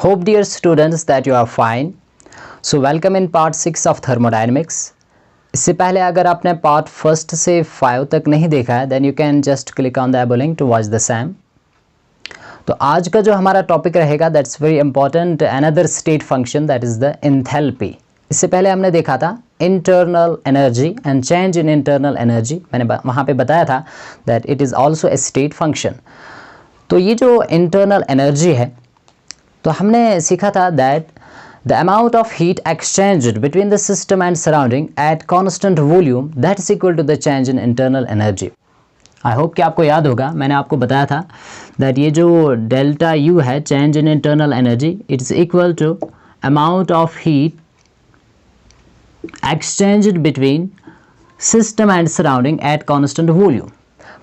Hope dear students that you are fine. So welcome in part 6 of thermodynamics. इससे पहले अगर आपने part first से 5 तक नहीं देखा है then you can just click on the above link to watch the same. तो आज का जो हमारा टॉपिक रहेगा that's very important, another state function that is the enthalpy. इससे पहले हमने देखा था internal energy and change in internal energy. मैंने वहाँ पे बताया था that it is also a state function. तो ये जो internal energy है तो हमने सीखा था that the amount of heat exchanged between the system and surrounding at constant volume that is equal to the change in internal energy. I hope कि आपको याद होगा, मैंने आपको बताया था that ये जो delta U है change in internal energy it is equal to amount of heat exchanged between system and surrounding at constant volume.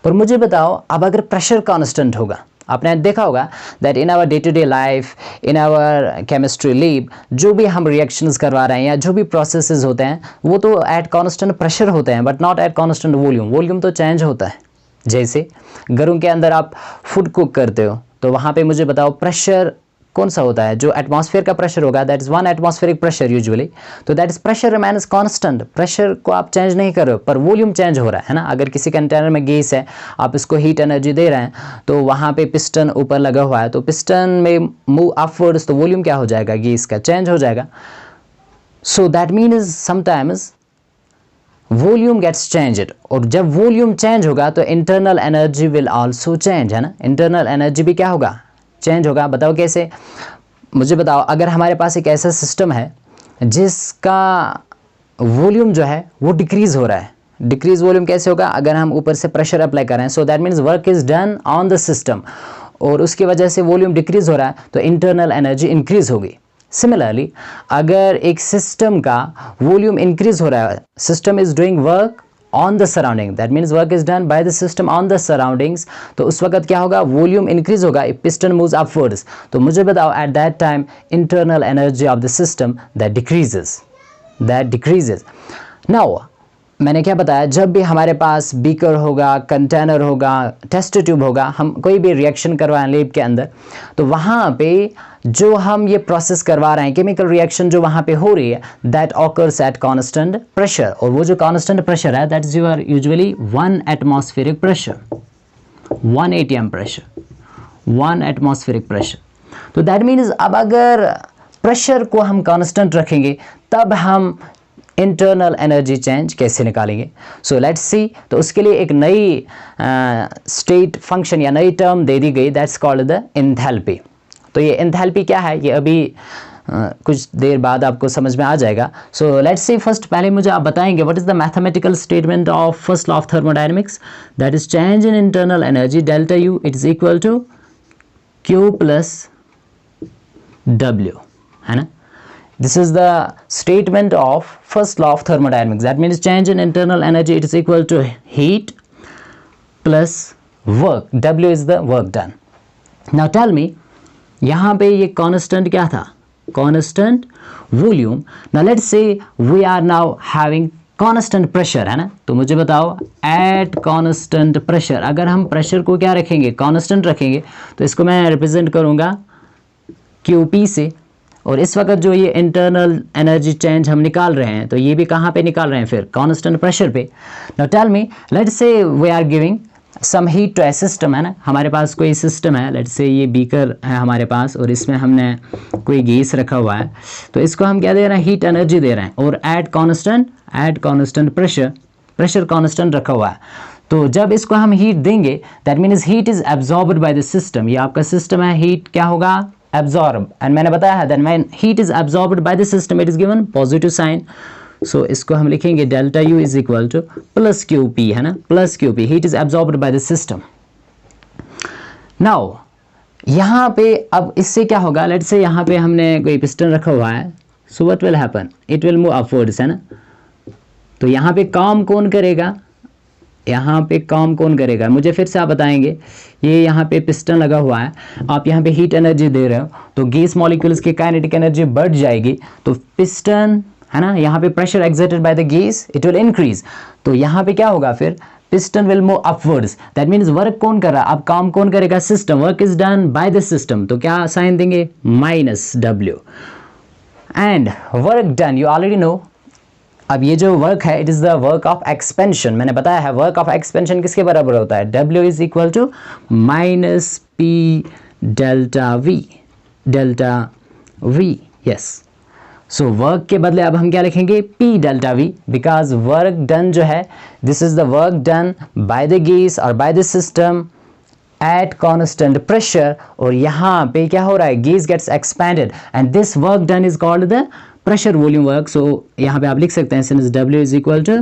पर मुझे बताओ अब अगर pressure constant होगा, आपने देखा होगा that in our day to day life, in our chemistry lab जो भी हम रिएक्शंस करवा रहे हैं या जो भी प्रोसेसेस होते हैं वो तो एट कांस्टेंट प्रेशर होते हैं but not at constant volume. Volume तो चेंज होता है. जैसे घरों के अंदर आप फूड कुक करते हो तो वहाँ पे मुझे बताओ प्रेशर कौन सा होता है. जो एटमॉस्फेयर का प्रेशर होगा that is 1 atmospheric pressure usually. तो that is pressure remains constant. Pressure को आप चेंज नहीं कर रहे हो पर वॉल्यूम चेंज हो रहा है ना. अगर किसी कंटेनर में गैस है, आप इसको हीट एनर्जी दे रहे हैं तो वहाँ पे पिस्टन ऊपर लगा हुआ है तो पिस्टन में मूव अपवर्ड्स तो वॉल्यूम क्या हो जाएगा, गैस का चेंज हो जाएगा. So that means sometimes volume gets changed. और जब वॉल्यूम चेंज होगा तो internal energy will also change, है ना. इंटरनल एनर्जी भी क्या होगा, चेंज होगा. बताओ कैसे, मुझे बताओ. अगर हमारे पास एक ऐसा सिस्टम है जिसका वॉल्यूम जो है वो डिक्रीज़ हो रहा है. डिक्रीज वॉल्यूम कैसे होगा, अगर हम ऊपर से प्रेशर अप्लाई कर रहे हैं. सो that means work is done on the system और उसकी वजह से वॉल्यूम डिक्रीज हो रहा है तो इंटरनल एनर्जी इंक्रीज होगी. सिमिलरली अगर एक सिस्टम का वॉल्यूम इंक्रीज हो रहा है, system is doing work on the surrounding, that means work is done by the system on the surroundings, तो उस वक्त क्या होगा, वॉल्यूम इंक्रीज होगा if piston moves upwards. तो मुझे बताओ at that time internal energy of the system that decreases. Now मैंने क्या बताया, जब भी हमारे पास बीकर होगा, कंटेनर होगा, टेस्ट ट्यूब होगा, हम कोई भी रिएक्शन करवाएं लैब के अंदर तो वहाँ पे जो हम ये प्रोसेस करवा रहे हैं, केमिकल रिएक्शन जो वहाँ पे हो रही है that occurs at constant pressure. और वो जो कांस्टेंट प्रेशर है that is your usually 1 atmospheric pressure, 1 atm pressure, 1 atmospheric pressure. तो दैट मीन्स अब अगर प्रेशर को हम कांस्टेंट रखेंगे तब हम इंटरनल एनर्जी चेंज कैसे निकालेंगे. So let's see. तो उसके लिए एक नई स्टेट फंक्शन या नई टर्म दे दी गई दैट्स कॉल्ड द एंथैल्पी. तो ये एंथैल्पी क्या है ये अभी कुछ देर बाद आपको समझ में आ जाएगा. So let's see. फर्स्ट पहले मुझे आप बताएंगे what is the mathematical statement of first law of thermodynamics that is change in internal energy delta U it is equal to Q plus W, है ना. This is the statement of first law of thermodynamics. That means change in internal energy it is equal to heat plus work. W is the work done. Now tell me, यहाँ पे ये constant क्या था, constant volume. Now let's say we are now having constant pressure, है ना. तो मुझे बताओ at constant pressure अगर हम pressure को क्या रखेंगे, constant रखेंगे तो इसको मैं represent करूँगा QP से. और इस वक्त जो ये इंटरनल एनर्जी चेंज हम निकाल रहे हैं तो ये भी कहाँ पे निकाल रहे हैं, फिर कांस्टेंट प्रेशर पे. Now tell me, let's say we are giving some heat to a system, है ना. हमारे पास कोई सिस्टम है, लेट्स से ये बीकर है हमारे पास और इसमें हमने कोई गैस रखा हुआ है तो इसको हम क्या दे रहे हैं, हीट एनर्जी दे रहे हैं और एट कांस्टेंट प्रेशर कांस्टेंट रखा हुआ है. तो जब इसको हम हीट देंगे that means heat is absorbed bye the system. ये आपका सिस्टम है, हीट क्या होगा, absorb. एंड मैंने बताया है that when heat is absorbed by the system it is given positive sign. so इसको हम लिखेंगे delta U is equal to plus QP, है ना, plus QP. heat is absorbed by the system. now यहाँ पे अब इससे क्या होगा, लेट्स से यहाँ पे हमने कोई पिस्टन रखा हुआ है so what will happen, it will move upwards, है ना. तो यहाँ पे काम कौन करेगा, यहाँ पे काम कौन करेगा, मुझे फिर से आप बताएंगे. ये यहाँ पे पिस्टन लगा हुआ है, आप यहाँ पे हीट एनर्जी दे रहे हो तो गैस मॉलिक्यूल्स की काइनेटिक एनर्जी बढ़ जाएगी तो पिस्टन, है ना, यहाँ पे pressure exerted by the gas it will increase. तो यहाँ पे क्या होगा, फिर piston will move upwards. That means work कौन कर रहा है, अब काम कौन करेगा, system. Work is done by the system, तो क्या साइन देंगे, minus W. And work done you already know. अब ये जो वर्क है it is the work of expansion. मैंने बताया है वर्क ऑफ एक्सपेंशन किसके बराबर होता है, W is equal to minus P delta V. Yes, so work के बदले अब हम क्या लिखेंगे, P delta V, because work done जो है this is the work done by the gas और by the system at constant pressure. और यहाँ पे क्या हो रहा है, gas gets expanded and this work done is called the pressure volume work. So यहाँ पे आप लिख सकते हैं since W is equal to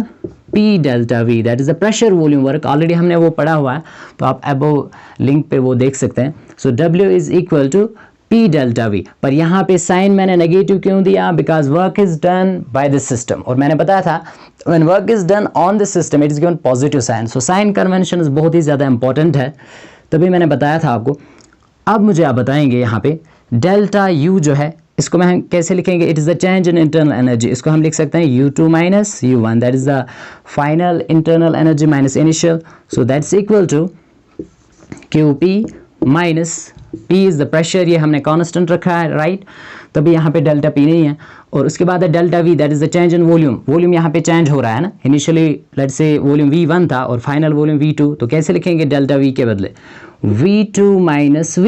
P delta V, that is the pressure volume work. Already हमने वो पढ़ा हुआ है, तो आप अबव लिंक पे वो देख सकते हैं. So W is equal to P delta V. पर यहाँ पे साइन मैंने नेगेटिव क्यों दिया, because work is done by the system. और मैंने बताया था when work is done on the system it is given positive sign. So sign convention बहुत ही ज़्यादा इंपॉर्टेंट है, तभी मैंने बताया था आपको. अब मुझे आप बताएंगे यहाँ पे डेल्टा U जो है इसको मैं कैसे लिखेंगे, it is the change in internal energy. इसको हम लिख सकते हैं U2 minus U1, that is the final internal energy minus initial. So that's equal to QP minus P is the pressure, ये हमने कांस्टेंट रखा है राइट, तभी यहाँ पे डेल्टा P नहीं है. और उसके बाद है delta V, that is the change in volume. Volume यहाँ पे चेंज हो रहा है ना, initially let's say volume V1 था और फाइनल वॉल्यूम V2, तो कैसे लिखेंगे डेल्टा V के बदले V2 माइनस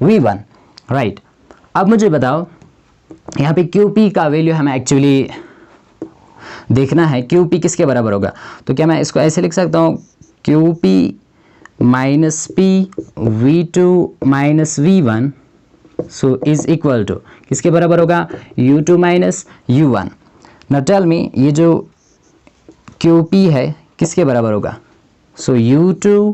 V1 राइट. अब मुझे बताओ यहाँ पे QP का वैल्यू हमें एक्चुअली देखना है, QP किसके बराबर होगा. तो क्या मैं इसको ऐसे लिख सकता हूँ, QP minus P V2 minus V1 so is equal to किसके बराबर होगा, U2 minus U1. Now tell me ये जो QP है किसके बराबर होगा, सो U2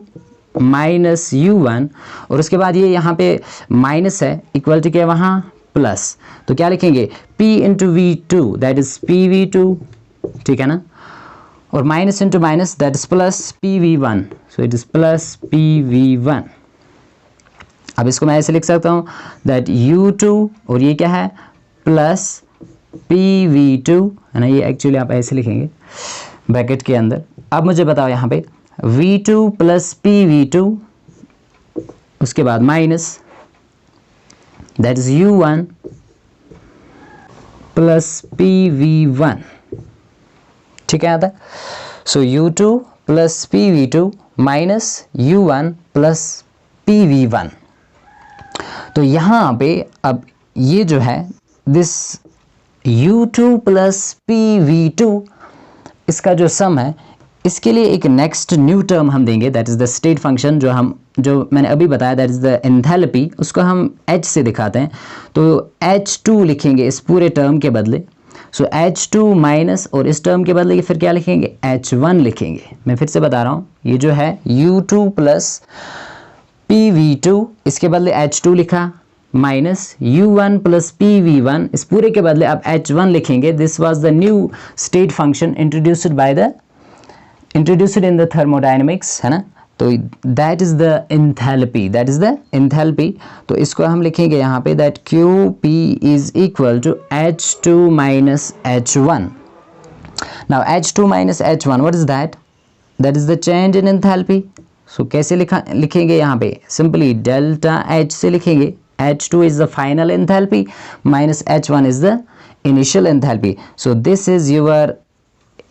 माइनस U1 और उसके बाद ये यहाँ पे माइनस है इक्वल टू क्या वहाँ प्लस, तो क्या लिखेंगे P into V2 that is PV2, ठीक है ना, और minus into minus that is plus PV1, so it is plus PV1. अब इसको मैं ऐसे लिख सकता हूँ दैट U2 और ये क्या है प्लस PV2 है ना, ये एक्चुअली आप ऐसे लिखेंगे ब्रैकेट के अंदर. अब मुझे बताओ यहाँ पे V2 प्लस PV2 उसके बाद minus that is U1 plus PV1, ठीक है आता है. सो U2 plus PV2 minus U1 plus PV1. तो यहाँ पे अब ये जो है दिस U2 प्लस PV2 इसका जो सम है इसके लिए एक नेक्स्ट न्यू टर्म हम देंगे that is the state function जो मैंने अभी बताया दैट इज़ द एंथैल्पी, उसको हम H से दिखाते हैं. तो H2 लिखेंगे इस पूरे टर्म के बदले. सो H2 माइनस और इस टर्म के बदले फिर क्या लिखेंगे H1 लिखेंगे. मैं फिर से बता रहा हूँ ये जो है U2 प्लस PV2 इसके बदले H2 लिखा माइनस U1 प्लस PV1 इस पूरे के बदले अब H1 लिखेंगे. This was the new state function introduced in the thermodynamics है ना, तो दैट इज द एंथैल्पी. तो इसको हम लिखेंगे यहाँ पे that QP is equal to H2 minus H1. Now H2 minus H1 what is that is the change in enthalpy. So कैसे लिखेंगे यहाँ पे सिंपली डेल्टा H से लिखेंगे. H2 is the final enthalpy minus H1 is the initial enthalpy. So this is your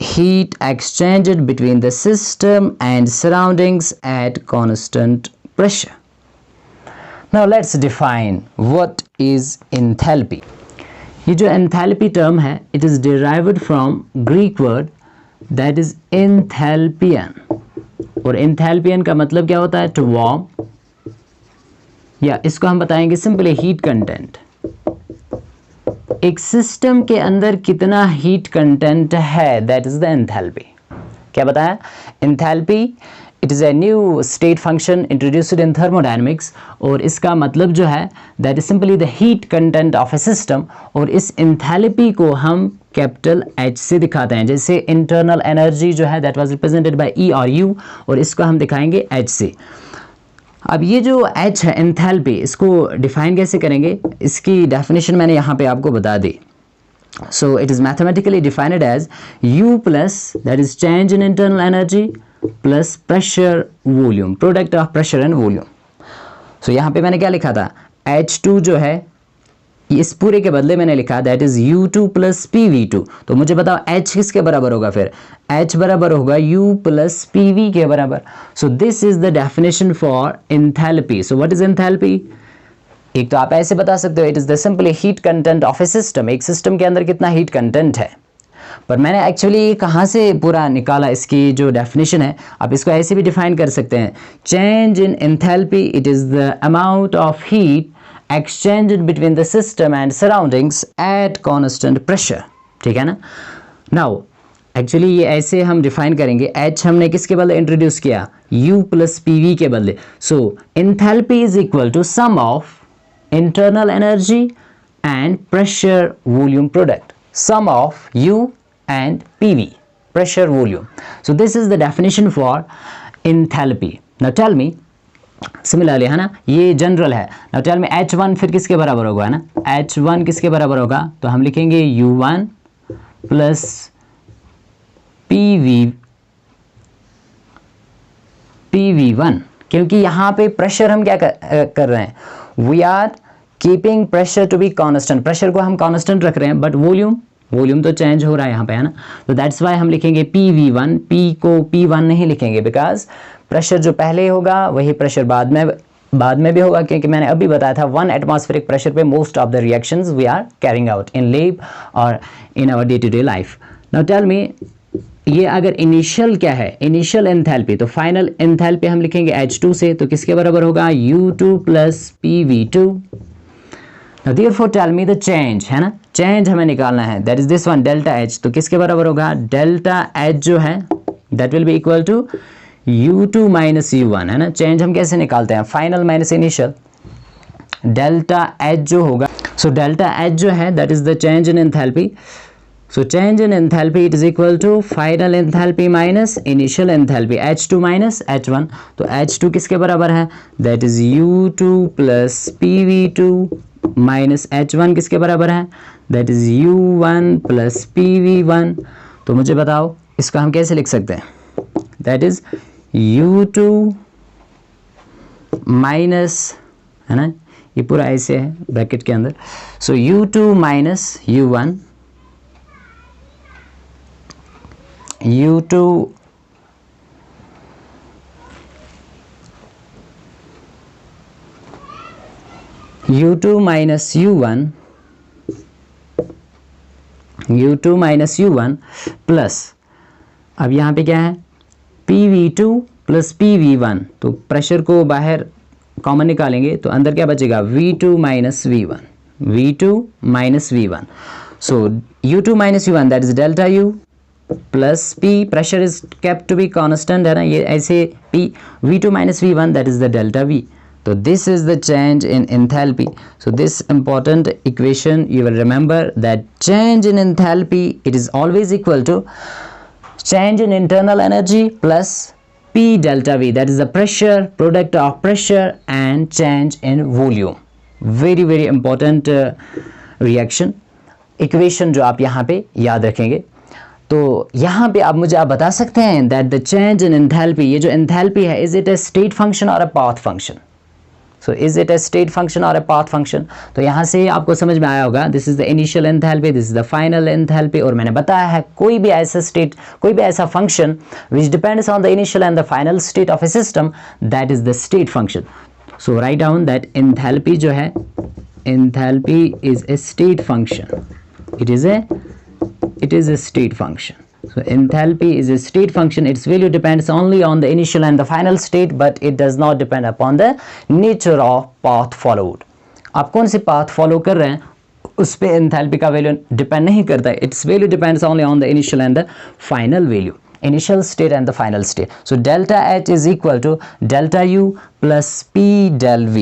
heat exchanged between the system and surroundings at constant pressure. Now let's define what is enthalpy. ये जो enthalpy term है it is derived from Greek word that is enthalpion. और enthalpion का मतलब क्या होता है, to warm, या इसको हम बताएंगे सिंपली हीट कंटेंट. एक सिस्टम के अंदर कितना हीट कंटेंट है दैट इज द एंथैल्पी. क्या बताया, enthalpy it is a new state function introduced in thermodynamics और इसका मतलब जो है that is simply the heat content of A system. और इस एंथैल्पी को हम कैपिटल H से दिखाते हैं, जैसे इंटरनल एनर्जी जो है that was represented by E और U और इसको हम दिखाएंगे H से. अब ये जो H है एंथैल्पी, इसको डिफाइन कैसे करेंगे, इसकी डेफिनेशन मैंने यहाँ पे आपको बता दी. So it is mathematically defined as U plus, that is change in internal energy, plus pressure volume, product of pressure and volume. So यहाँ पे मैंने क्या लिखा था, H2 जो है इस पूरे के बदले मैंने लिखा that is U2 plus PV2. तो मुझे बताओ H किसके बराबर होगा, फिर H बराबर होगा U प्लस PV के बराबर. सो this is the definition for enthalpy. So what is enthalpy? एक तो आप ऐसे बता सकते हो, it is the simply heat content of A system. एक सिस्टम के अंदर कितना हीट कंटेंट है. पर मैंने एक्चुअली कहाँ से पूरा निकाला, इसकी जो डेफिनेशन है आप इसको ऐसे भी डिफाइन कर सकते हैं. Change in enthalpy, it is the amount of heat exchanged between the system and surroundings at constant pressure. ठीक है ना. Now एक्चुअली ये ऐसे हम डिफाइन करेंगे. H हमने किसके बदले इंट्रोड्यूस किया, U प्लस PV के बदले. So enthalpy is equal to sum of internal energy and pressure volume product. Sum of U and PV, pressure volume. So this is the definition for enthalpy. Now tell me similarly, है ना, ये general है. Now tell मी H1 फिर किसके बराबर होगा, है ना. H1 किसके बराबर होगा, तो हम लिखेंगे U1 प्लस PV1, क्योंकि यहाँ पे प्रेशर हम क्या कर रहे हैं, we are keeping pressure to be constant. Pressure को हम कांस्टेंट रख रहे हैं, बट वॉल्यूम तो चेंज हो रहा है यहाँ पे, है ना. तो दैट्स वाई हम लिखेंगे PV1. P को P1 नहीं लिखेंगे, बिकॉज प्रेशर जो पहले होगा वही प्रेशर बाद में भी होगा, क्योंकि मैंने अभी बताया था 1 एटमॉस्फेरिक प्रेशर पे most of the reactions we are carrying out in lab और in our day to day life. Now tell me, ये अगर इनिशियल क्या है, इनिशियल एंथैल्पी, तो फाइनल एंथैल्पी हम लिखेंगे H2 से, तो किसके बराबर होगा, U2 plus PV2. Now therefore tell me the change, है ना, चेंज हमें निकालना है, that is this one delta H. तो किसके बराबर होगा, डेल्टा H जो है that will be equal to U2 minus U1, है ना. चेंज हम कैसे निकालते हैं, final minus initial. Delta H जो होगा, सो डेल्टा H जो है that is the change in enthalpy. So change in enthalpy it is equal to final enthalpy minus initial enthalpy, H2 minus H1. तो H2 किसके बराबर है, that is U2 plus PV2 minus H1 किसके बराबर है, that is U1 plus PV1. तो मुझे बताओ इसका हम कैसे लिख सकते हैं, दैट इज U2 माइनस, है ना, ये पूरा ऐसे है ब्रैकेट के अंदर. सो U2 minus U1, U2 minus U1 plus, अब यहाँ पे क्या है, PV2 प्लस PV1. तो प्रेशर को बाहर कॉमन निकालेंगे तो अंदर क्या बचेगा, V2 minus V1. So U2 minus U1 that is delta U plus P, pressure is kept to be constant, है ना, ये ऐसे P, V2 minus V1 that is the delta V. So this is the change in enthalpy. So this important equation you will remember that change in enthalpy, it is always equal to change in internal energy plus P delta V, that is the pressure, product of pressure and change in volume. Very very important reaction equation जो आप यहाँ पे याद रखेंगे. तो यहाँ पे आप बता सकते हैं that the change in enthalpy, ये जो enthalpy है, is it a state function or a path function? So is it a state function or a path function? तो यहाँ से आपको समझ में आया होगा, this is the initial enthalpy, this is the final enthalpy. और मैंने बताया है कोई भी ऐसा state, कोई भी ऐसा function which depends on the initial and the final state of a system, that is the state function. So write down that enthalpy जो है, enthalpy is a state function. It is a state function. So enthalpy is a state function. Its value depends only on the initial and the final state, but it does not depend upon the nature of path followed. आप कौन से path follow कर रहे हैं उस पे enthalpy का value depend नहीं करता है. Its value depends only on the initial and the final value. Initial state and the final state. So delta H is equal to delta U plus P del V.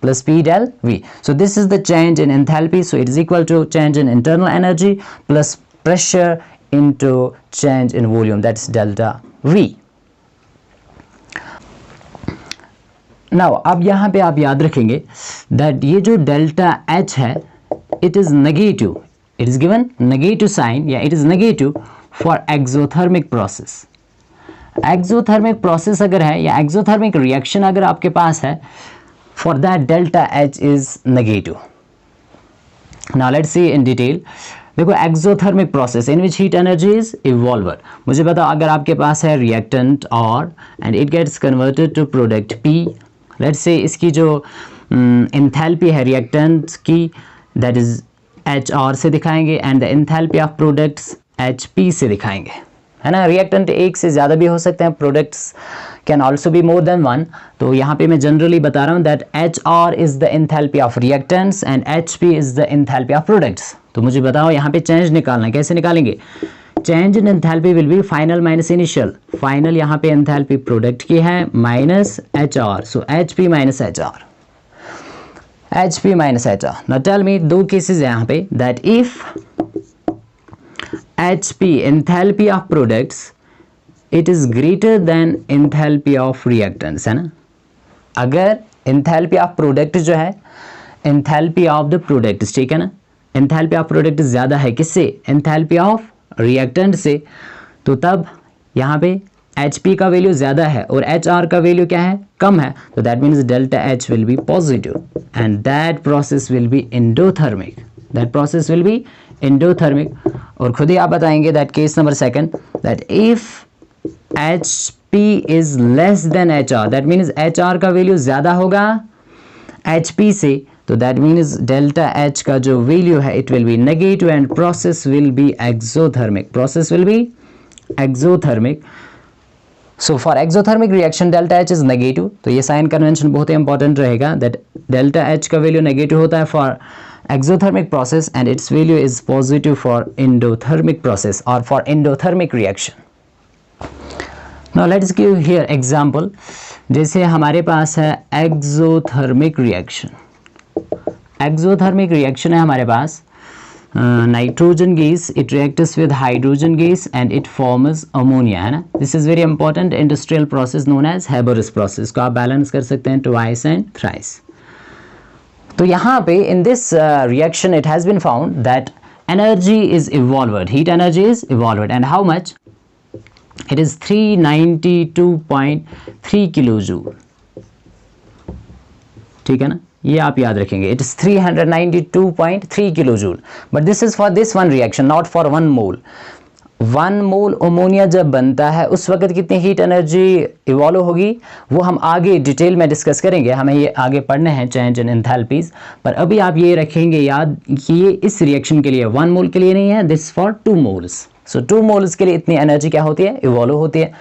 Plus P del V. So this is the change in enthalpy. So it is equal to change in internal energy plus pressure into change in volume, that's delta V. Now अब यहाँ पे आप याद रखेंगे that ये जो delta H है it is negative. It is given negative sign या it is negative for exothermic process. Exothermic process अगर है या एक्सोथर्मिक रिएक्शन अगर आपके पास है, for that delta H is negative. Now let's see in detail. देखो exothermic process in which heat energy is evolved. मुझे बताओ अगर आपके पास है रिएक्टेंट और and it gets converted to product P, let's say इसकी जो एंथैल्पी है रिएक्टेंट की दैट इज एच आर से दिखाएंगे and the enthalpy of products H P से दिखाएंगे, है ना। रिएक्टेंट एक से ज़्यादा भी हो सकते हैं, products can also be more than one. तो यहाँ पे मैं जनरली बता रहा हूँ that H R is the enthalpy of reactants and H P is the enthalpy of products. तो मुझे बताओ यहाँ पे चेंज निकालना है, कैसे निकालेंगे? Change in enthalpy will be final minus initial. Final यहाँ पे एंथैल्पी प्रोडक्ट की है minus H R, so H P minus H R, H P minus H R. Now tell me, दो केसेस है यहाँ पे that if HP enthalpy of products it is greater than enthalpy of reactants, है ना। अगर enthalpy of product जो है enthalpy of the products, ठीक है ना, enthalpy of product ज़्यादा है किससे? enthalpy of reactant से, तो तब यहाँ पे HP का वैल्यू ज़्यादा है और HR का वैल्यू क्या है? कम है। तो that means delta H will be positive and that process will be endothermic, that process will be endothermic। और खुद ही आप बताएंगे that case number second that if HP is less than HR, that means HR का value ज़्यादा होगा HP से, तो that means delta H का जो वैल्यू है it will B negative and process will be exothermic, process will be exothermic. So for exothermic reaction delta H is negative. तो ये साइन कन्वेंशन बहुत ही इंपॉर्टेंट रहेगा दैट डेल्टा H का value negative होता है for exothermic process and its value is positive for endothermic process or for endothermic reaction. Now let's give here example। जैसे हमारे पास है exothermic reaction, exothermic reaction है हमारे पास nitrogen gas it reacts with hydrogen gas and it forms ammonia, है ना। This is very important industrial process known as Haber's process को आप balance कर सकते हैं twice and thrice। तो यहाँ पे in this reaction it has been found that energy is evolved, heat energy is evolved and how much? It is 392.3 kilojoule, ठीक है ना, ये आप याद रखेंगे। It is 392.3 kilojoule, but this is for this one reaction, not for 1 mole। 1 mole ammonia जब बनता है उस वक्त कितनी हीट एनर्जी इवॉल्व होगी वो हम आगे डिटेल में डिस्कस करेंगे, हमें ये आगे पढ़ने हैं चेंज इन एंथैल्पीज। पर अभी आप ये रखेंगे याद कि ये इस रिएक्शन के लिए 1 मोल के लिए नहीं है, this for 2 moles. So 2 moles के लिए इतनी एनर्जी क्या होती है? इवॉल्व होती है।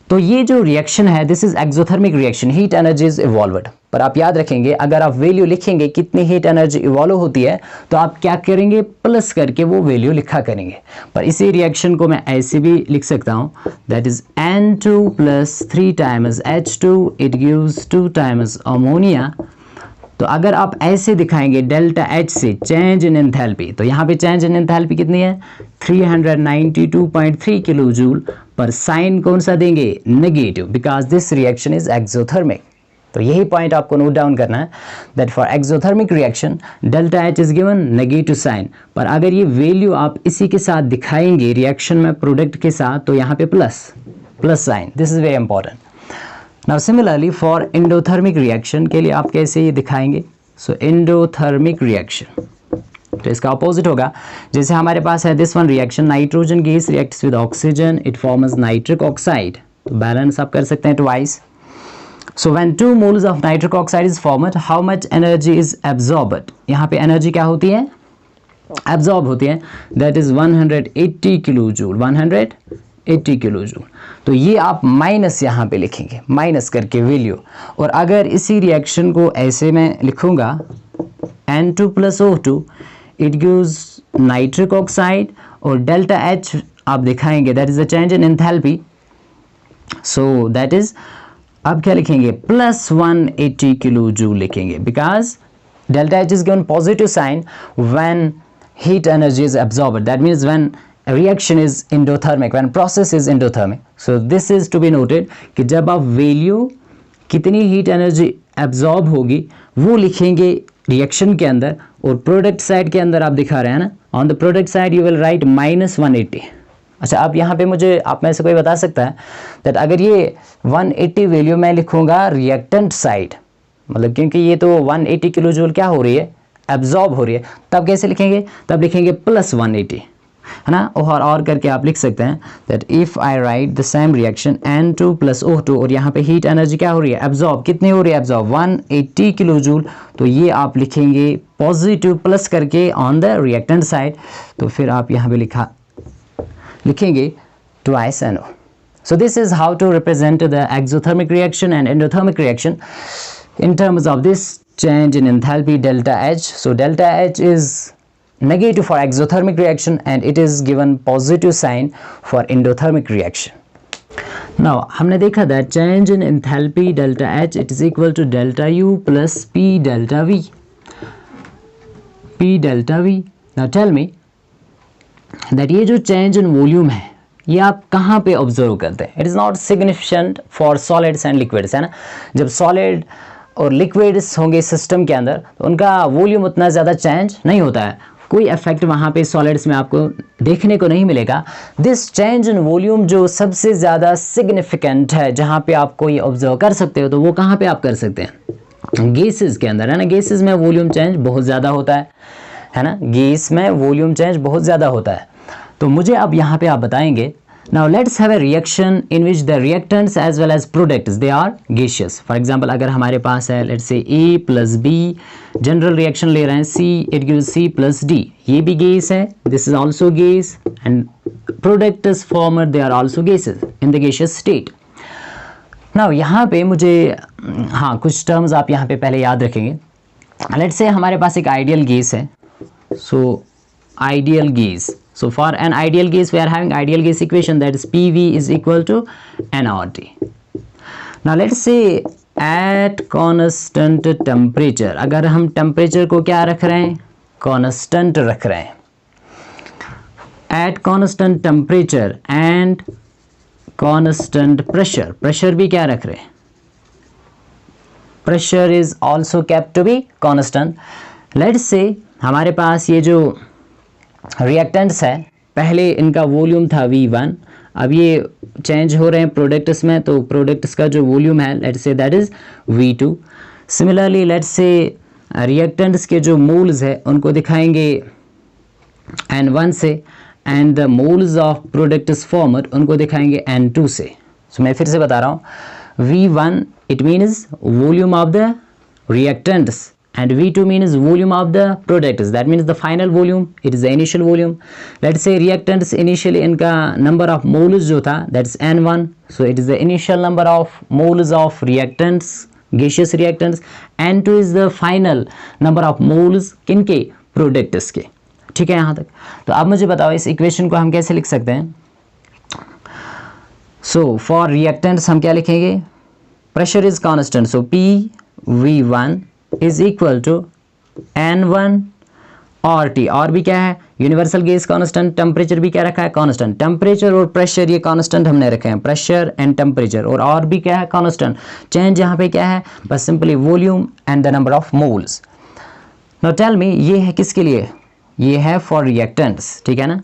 तो ये जो रिएक्शन है this is exothermic reaction, heat energy is evolved. पर आप याद रखेंगे अगर आप वैल्यू लिखेंगे कितनी हीट एनर्जी इवॉल्व होती है तो आप क्या करेंगे? प्लस करके वो वैल्यू लिखा करेंगे। पर इसी रिएक्शन को मैं ऐसे भी लिख सकता हूँ that is N2 plus 3 times H2 it gives 2 times ammonia. तो अगर आप ऐसे दिखाएंगे डेल्टा H से चेंज इन एंथैल्पी, तो यहाँ पे चेंज इन एंथैल्पी कितनी है? 392.3 किलो जूल। पर साइन कौन सा देंगे? Negative, because this reaction is exothermic. तो यही पॉइंट आपको नोट डाउन करना है that for exothermic reaction delta H is given negative sign. पर अगर ये वैल्यू आप इसी के साथ दिखाएंगे रिएक्शन में प्रोडक्ट के साथ तो यहाँ पे plus sign, this is very important. Now similarly for endothermic reaction के लिए आप कैसे ये दिखाएंगे? सो एंडोथर्मिक रिएक्शन तो इसका अपोजिट होगा। जैसे हमारे पास है this one reaction, nitrogen gas reacts with oxygen it forms nitric oxide. तो बैलेंस आप कर सकते हैं twice. So when 2 moles of nitric oxide is formed how much energy is absorbed? यहाँ पे एनर्जी क्या होती है? एब्जॉर्ब होती है, that is 180 kilo joule, 180 kilo joule. तो ये आप माइनस यहाँ पे लिखेंगे, माइनस करके वैल्यू। और अगर इसी रिएक्शन को ऐसे मैं लिखूंगा N2 plus O2 it gives nitric oxide और डेल्टा H आप दिखाएंगे that is the change in enthalpy. So that is अब क्या लिखेंगे? प्लस 180 किलो जूल लिखेंगे because delta H is given positive sign when heat energy is absorbed, that means when a reaction is endothermic, when process is endothermic। so this is to be noted कि जब आप value कितनी heat energy absorb होगी वो लिखेंगे reaction के अंदर और प्रोडक्ट साइड के अंदर आप दिखा रहे हैं ना on the product side you will write -180। अच्छा, अब यहाँ पे मुझे आप में से कोई बता सकता है दैट अगर ये 180 वैल्यू मैं लिखूँगा रिएक्टेंट साइड, मतलब क्योंकि ये तो 180 किलो जूल क्या हो रही है, एब्जॉर्ब हो रही है, तब कैसे लिखेंगे, तब लिखेंगे +180, है ना। और करके आप लिख सकते हैं that if I right the same reaction N2 + O2, और यहाँ पे हीट एनर्जी क्या हो रही है, एब्जॉर्ब, कितनी हो रही है, एब्जॉर्ब 180 किलो जूल, तो ये आप लिखेंगे पॉजिटिव प्लस करके ऑन द रिएक्टेंट साइड, तो फिर आप यहाँ पे लिखेंगे twice NO. So this is how to represent the exothermic reaction and endothermic reaction in terms of this change in enthalpy delta H. So delta H is negative for exothermic reaction and it is given positive sign for endothermic reaction. Now हमने देखा that change in enthalpy delta H, it is equal to delta U plus P delta V. P delta V. Now tell me that ये जो change in volume है ये आप कहाँ पे observe करते हैं। It is not significant for solids and liquids, है ना। जब सॉलिड और लिक्विड्स होंगे सिस्टम के अंदर तो उनका वॉल्यूम उतना ज़्यादा चेंज नहीं होता है, कोई इफेक्ट वहाँ पे सॉलिड्स में आपको देखने को नहीं मिलेगा। दिस चेंज इन वॉल्यूम जो सबसे ज़्यादा सिग्निफिकेंट है, जहाँ पे आप कोई ऑब्जर्व कर सकते हो, तो वो कहाँ पे आप कर सकते हैं, गैसेस के अंदर, है ना। गैसेस में वॉल्यूम चेंज बहुत ज़्यादा होता है ना। गैस में वॉल्यूम चेंज बहुत ज़्यादा होता है। तो मुझे अब यहाँ पे आप बताएंगे, now let's have a reaction in which the reactants as well as products they are gaseous. For example अगर हमारे पास है let's say A + B, general reaction ले रहे हैं C, it gives C + D, ये भी गैस है, this is also gas, and products formed they are also gases in the gaseous state. Now यहाँ पे मुझे कुछ टर्म्स आप यहाँ पे पहले याद रखेंगे। लेट्स से हमारे पास एक आइडियल गैस है, so ideal gas. So for an ideal gas we are having ideal gas equation, that is PV is equal to nRT. Now let's say at constant temperature, अगर हम temperature को क्या रख रहे हैं, constant रख रहे हैं, at constant temperature and constant pressure, pressure भी क्या रख रहे हैं, pressure is also kept to be constant. Let's say हमारे पास ये जो रिएक्टेंट्स है, पहले इनका वॉल्यूम था V1, अब ये चेंज हो रहे हैं प्रोडक्ट्स में, तो प्रोडक्ट्स का जो वॉल्यूम है let's say that is V2. Similarly let's say reactants के जो मोल्स है उनको दिखाएंगे N1 से, and the moles of products formed उनको दिखाएंगे N2 से. सो मैं फिर से बता रहा हूँ, V1 it means volume of the reactants and V2 means volume of the products, that means the final volume, it is the initial volume. Let's say reactants initially इनका number of moles जो था that's N1, so it is the initial number of moles of reactants, gaseous reactants. N2 is the final number of moles किनके, products के. ठीक है यहाँ तक. तो अब मुझे बताओ इस इक्वेशन को हम कैसे लिख सकते हैं. So for reactants हम क्या लिखेंगे, pressure is constant, so P V1 is equal to N1 और T, और भी क्या है, यूनिवर्सल गैस कांस्टेंट, टेम्परेचर भी क्या रखा है, कांस्टेंट. टेम्परेचर और प्रेशर ये कांस्टेंट हमने रखे हैं, प्रेशर एंड टेम्परेचर, और भी क्या है, कांस्टेंट. चेंज यहाँ पे क्या है, बस simply volume and the number of moles. Now tell me, ये है किसके लिए, ये है फॉर रिएक्टेंट्स, ठीक है ना,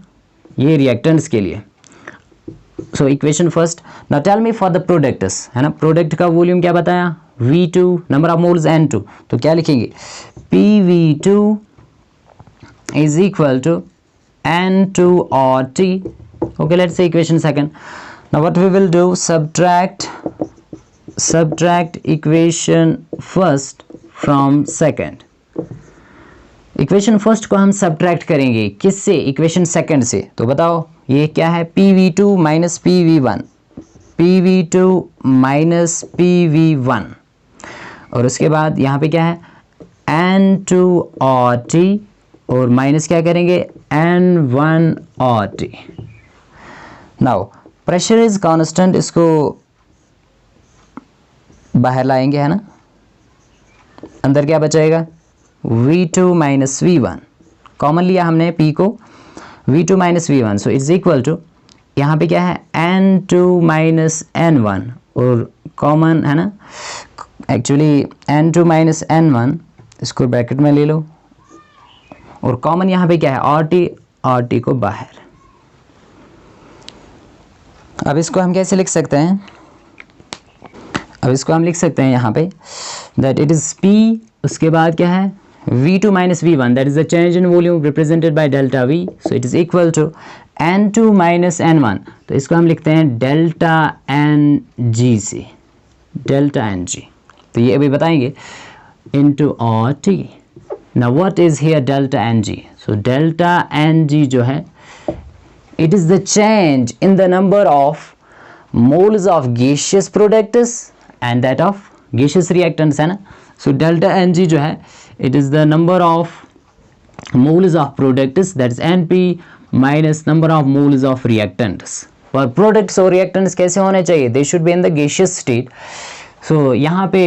ये रिएक्टेंट्स के लिए. So equation first. Now tell me for the products, है ना, प्रोडक्ट का वॉल्यूम क्या बताया, V2, number of moles N2, तो क्या लिखेंगे, PV2 is equal to N2 or T. Okay, let's say equation second. Now what we will do, subtract equation first from second. Equation first को हम subtract करेंगे किससे, equation second से. तो बताओ ये क्या है, PV2 minus PV1, PV2 minus PV1, और उसके बाद यहाँ पे क्या है, N2 और T, और माइनस क्या करेंगे, N1 और T. Now pressure is constant, इसको बाहर लाएंगे, है ना, अंदर क्या बचाएगा, V2 माइनस V1, कॉमन लिया हमने P को, V2 minus V1, so it's equal to, यहाँ पे क्या है, N2 माइनस N1, और कॉमन है ना, एक्चुअली N2 माइनस N1 इसको ब्रैकेट में ले लो, और कॉमन यहाँ पे क्या है, और T, और टी को बाहर। अब इसको हम कैसे लिख सकते हैं? अब इसको हम लिख सकते हैं यहाँ पे दैट इट इज़ P, उसके बाद क्या है V2 minus V1, that is the change in volume represented by delta V, so it is equal to N2 minus N1, तो इसको हम लिखते हैं डेल्टा NG से, डेल्टा NG, तो ये अभी बताएंगे into RT। now what is here delta NG? so delta NG जो है it is the change in the number of moles of gaseous products and that of gaseous reactants, है ना। so delta NG जो है it is the number of moles of products, that is NP minus number of moles of reactants। और products और reactants कैसे होने चाहिए? they should be in the gaseous state। so यहाँ पे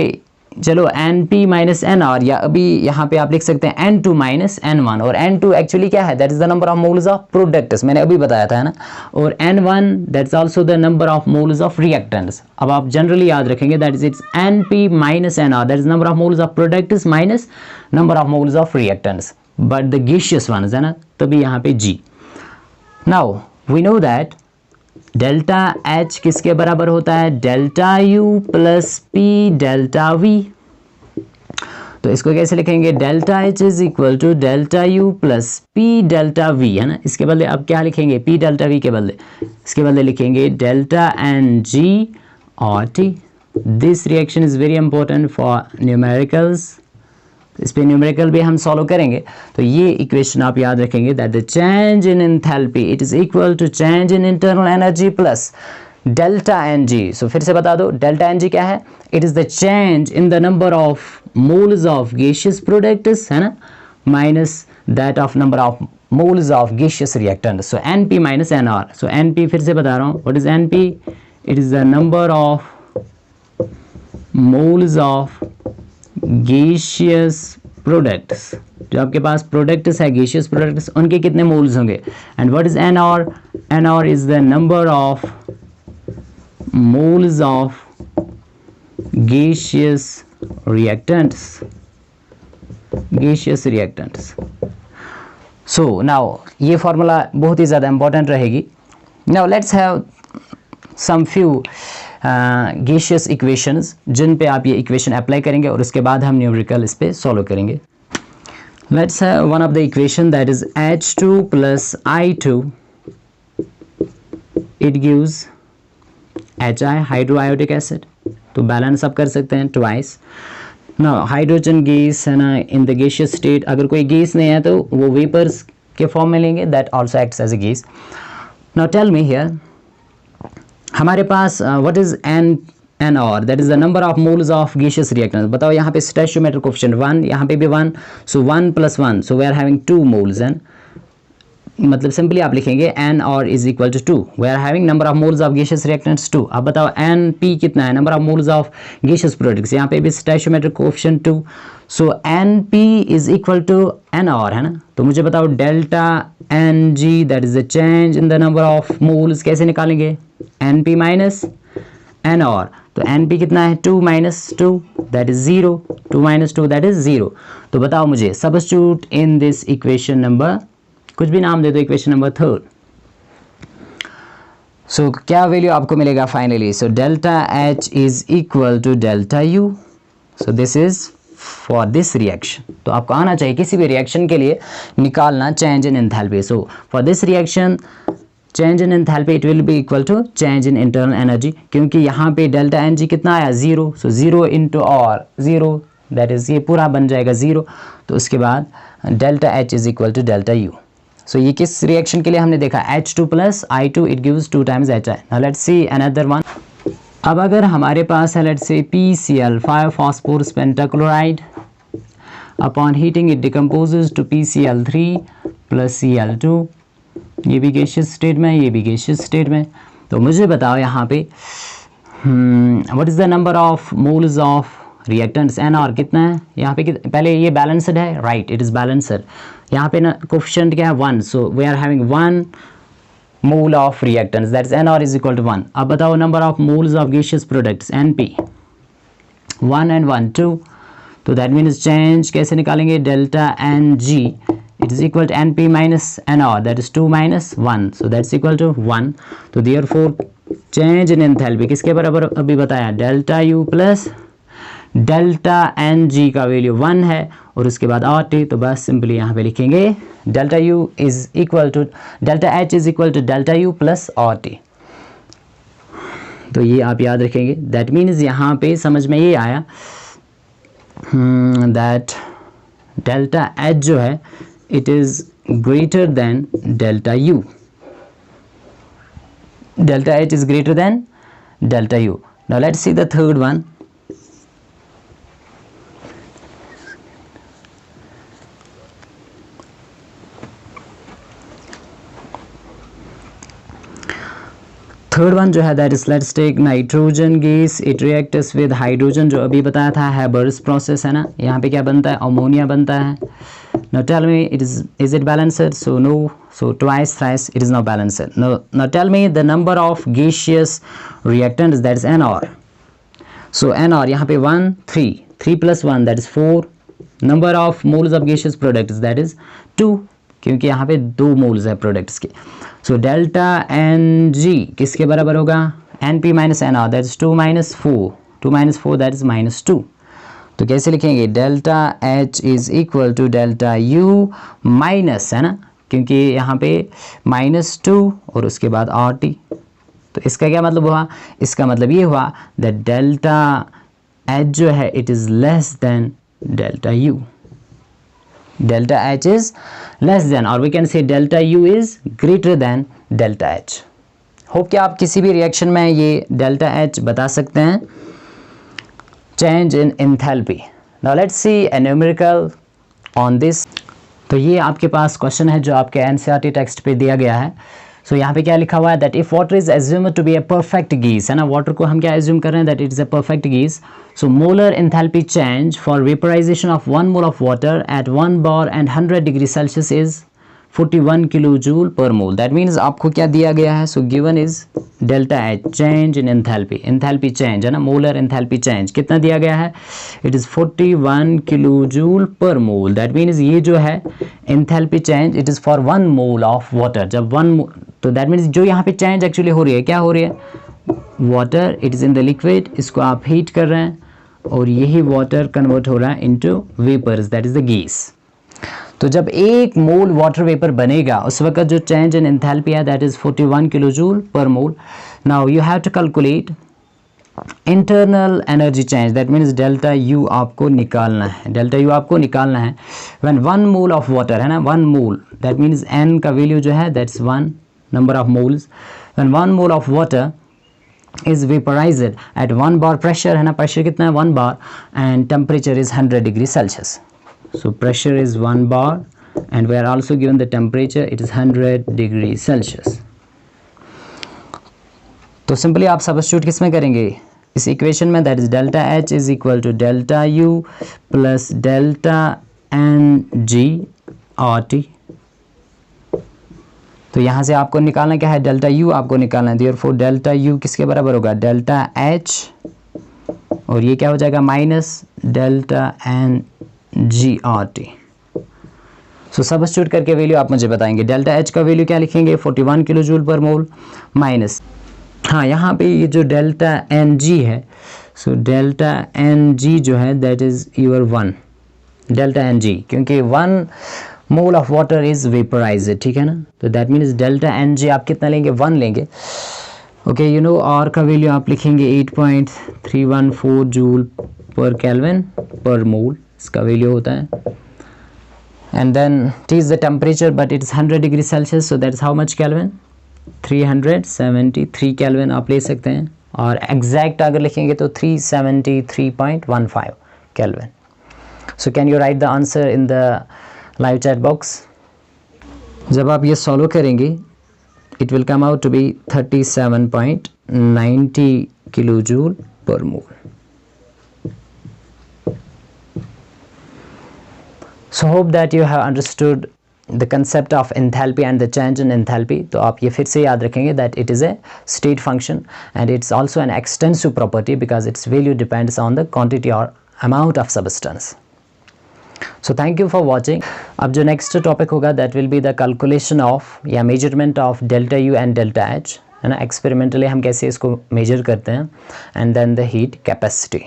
चलो NP माइनस NR, या अभी यहाँ पे आप लिख सकते हैं N2 माइनस N1, और N2 एक्चुअली क्या है? That is the number of moles of products, मैंने अभी बताया था, है ना। और N1 that is also the number of moles of reactants. अब आप जनरली याद रखेंगे that is it's NP minus NR, that is number of moles of products minus number of moles of reactants, but the gaseous ones, है ना, तभी यहाँ पे G। Now we know that delta H किसके बराबर होता है? Delta U plus P delta V। तो इसको कैसे लिखेंगे? Delta H is equal to delta U plus P delta V, है ना। इसके बदले अब क्या लिखेंगे? P डेल्टा V के बदले, इसके बदले लिखेंगे डेल्टा NG और T। This reaction is very important for numericals, इस पे न्यूमेरिकल भी हम सॉल्व करेंगे। तो ये इक्वेशन आप याद रखेंगे that the change in enthalpy it is equal to change in internal energy plus delta NG। सो फिर से बता दो डेल्टा NG क्या है? It is the change in the number of moles of gaseous products, है ना, minus that of number of moles of gaseous reactants. So NP minus NR। So NP फिर से बता रहा हूँ, what is NP? It is the number of moles of gaseous products, जो आपके पास प्रोडक्ट्स है गैसियस प्रोडक्ट्स, उनके कितने मोल्स होंगे। And what is NR? NR is the number of moles of gaseous reactants, gaseous reactants. So now ये formula बहुत ही ज़्यादा इंपॉर्टेंट रहेगी। Now let's have some few gaseous equations जिन पे आप ये इक्वेशन अप्लाई करेंगे और उसके बाद हम न्यूमेरिकल इस पे सॉल्व करेंगे। Let's have one of the equation that is H2 plus I2, it gives HI, hydroiodic acid. तो बैलेंस आप कर सकते हैं ट्वाइस। ना हाइड्रोजन गैस, है ना, इन द गैसियस स्टेट, अगर कोई गैस नहीं है तो वो वेपर्स के फॉर्म में लेंगे, that also acts as a gas. Now tell me here हमारे पास what is NR, that is the number of moles of gaseous reactants. बताओ यहाँ पे स्टोइचियोमेट्रिक कोएफिशिएंट 1, यहाँ पे भी 1, so 1 plus 1, so we are having 2 moles. And मतलब simply आप लिखेंगे NR is equal to 2, we are having number of moles of gaseous reactants 2। अब बताओ NP कितना है? Number of moles of gaseous products, यहाँ पे भी stoichiometric coefficient 2, so NP is equal to NR, है ना। तो मुझे बताओ delta NG that is the change in the number of moles, कैसे निकालेंगे? NP minus NR। तो NP कितना है? 2 minus 2 that is 0, 2 minus 2 that is 0। तो बताओ मुझे substitute in this equation number, कुछ भी नाम दे दो, इक्वेशन नंबर 3। सो क्या वैल्यू आपको मिलेगा finally? So delta H is equal to delta U। So this is for this reaction. तो आपको आना चाहिए किसी भी रिएक्शन के लिए निकालना change in enthalpy. So for this reaction change in enthalpy it will be equal to change in internal energy, क्योंकि यहाँ पे डेल्टा NG कितना आया? 0। सो 0 इंटू और 0 दैट इज ये पूरा बन जाएगा 0। तो उसके बाद delta H is equal to delta U। So ये किस रिएक्शन के लिए हमने देखा? H2 plus I2 it gives 2 times HI। Now let's see another one. अब अगर हमारे पास है let's say PCl 5 phosphorus pentachloride, upon heating it decomposes to PCl3 plus Cl2, ये भी गैसियस स्टेट में, ये भी गैसियस स्टेट में। तो मुझे बताओ यहाँ पे what is the number of moles of reactants? NR कितना है यहाँ पे? पहले ये बैलेंस्ड है, राइट, इट इज बैलेंस्ड। यहाँ पे ना कोएफिशिएंट क्या है? 1, so we are having 1 mole of reactants that is NR is equal to 1। अब बताओ number of moles of gaseous products NP 1 and 1 2। तो दैट मीन्स चेंज कैसे निकालेंगे? Delta NG it is equal to NP minus NR, that is 2 minus 1, so that's equal to 1. तो therefore change in enthalpy किसके बराबर अभी बताया, delta U plus delta NG का value 1 है और उसके बाद RT, तो बस सिंपली यहाँ पे लिखेंगे delta U is equal to delta H is equal to delta U plus RT। तो ये आप याद रखेंगे। दैट मीन्स यहाँ पे समझ में ये आया दैट डेल्टा H जो है it is greater than delta U, delta H is greater than delta U। Now let's see the third one. Third one जो है that is let's take nitrogen gas, it reacts with hydrogen, जो अभी बताया था Haber's process है ना। यहाँ पे क्या बनता है, अमोनिया बनता है। Now tell me it is it balanced, so no, so twice thrice it is not balanced. Now tell me the number of gaseous reactants, that is NR। So NR यहाँ पे 1 3 3 plus 1 that is 4, number of moles of gaseous products that is 2, क्योंकि यहाँ पे 2 moles है products के। So delta NG किसके बराबर होगा, NP minus NR, that is 2 minus 4, 2 minus 4 that is minus 2। तो कैसे लिखेंगे, delta H is equal to delta U minus, है ना, क्योंकि यहाँ पे -2 और उसके बाद RT। तो इसका क्या मतलब हुआ, इसका मतलब ये हुआ दैट डेल्टा H जो है it is less than delta U, delta H is less than, or we can say delta U is greater than delta H। Hope कि आप किसी भी रिएक्शन में ये delta H बता सकते हैं। change in enthalpy, now let's see a numerical on this। तो ये आपके पास क्वेश्चन है जो आपके NCERT टेक्स्ट पे दिया गया है। सो यहाँ पे क्या लिखा हुआ है that if water is assumed to be a perfect gas, है ना, वाटर को हम क्या एज्यूम कर रहे हैं that it is a perfect gas. So molar enthalpy change for vaporisation of 1 mole of water at 1 bar and 100 degree Celsius is 41 kilo joule per mole. That means आपको क्या दिया गया है, so given is delta H, change in enthalpy, enthalpy change है ना, molar enthalpy change कितना दिया गया है, it is 41 kilo joule per mole. That means ये जो है enthalpy change it is for 1 mole of water, जब 1, तो दैट मीन्स जो यहाँ पे चेंज एक्चुअली हो रही है, क्या हो रही है, water it is in the liquid, इसको आप हीट कर रहे हैं और यही वाटर कन्वर्ट हो रहा है into vapours, that is the gas. तो जब 1 मोल वाटर वेपर बनेगा उस वक्त जो चेंज इन एंथैल्पी है that is 41 kilo joule per mole. Now you have to calculate internal energy change, that means delta U आपको निकालना है, डेल्टा U आपको निकालना है व्हेन 1 मोल ऑफ वाटर, है ना, 1 मोल, दैट मीन्स N का वैल्यू जो है that's 1 number of moles, when 1 mole of water is vaporized at 1 bar pressure, है ना, प्रेशर कितना है 1 bar and temperature is 100 degree Celsius। So pressure is 1 bar and we are also given the temperature, it is 100 degree Celsius। तो simply आप substitute किस में करेंगे इस इक्वेशन में, that is delta H is equal to delta U plus delta NG RT। तो यहाँ से आपको निकालना क्या है, डेल्टा U आपको निकालना है, देयरफॉर डेल्टा U किसके बराबर होगा, डेल्टा H, और ये क्या हो जाएगा माइनस डेल्टा NG RT। सो सब्स्टिट्यूट करके वैल्यू आप मुझे बताएंगे, डेल्टा H का वैल्यू क्या लिखेंगे 41 kilo joule per mole minus, हाँ यहाँ पे ये जो डेल्टा NG है, सो डेल्टा NG जो है that is your 1 delta NG, क्योंकि 1 मोल ऑफ वाटर इज वेपराइज्ड, ठीक है ना, तो दैट मीन्स डेल्टा NG आप कितना लेंगे 1 लेंगे। ओके यू नो R का वैल्यू आप लिखेंगे 8.314 जूल पर केल्विन पर मोल, इसका वैल्यू होता है, and then T is the temperature but it is 100 degree Celsius, so that is how much kelvin 373 kelvin आप ले सकते हैं, और एग्जैक्ट अगर लिखेंगे तो 373.15 kelvin. So can you write the answer in the live chat box. जब आप ये सॉल्व करेंगे it will come out to be 37.90 kilo joule per mole. So hope that you have understood the concept of enthalpy and the change in enthalpy. तो आप ये फिर से याद रखेंगे that it is a state function and it's also an extensive property because its value depends on the quantity और amount of substance। So thank you for watching. अब जो नेक्स्ट टॉपिक होगा that will be the calculation of या measurement of delta U and delta H, है ना। Experimentally हम कैसे इसको मेजर करते हैं, and then the heat capacity.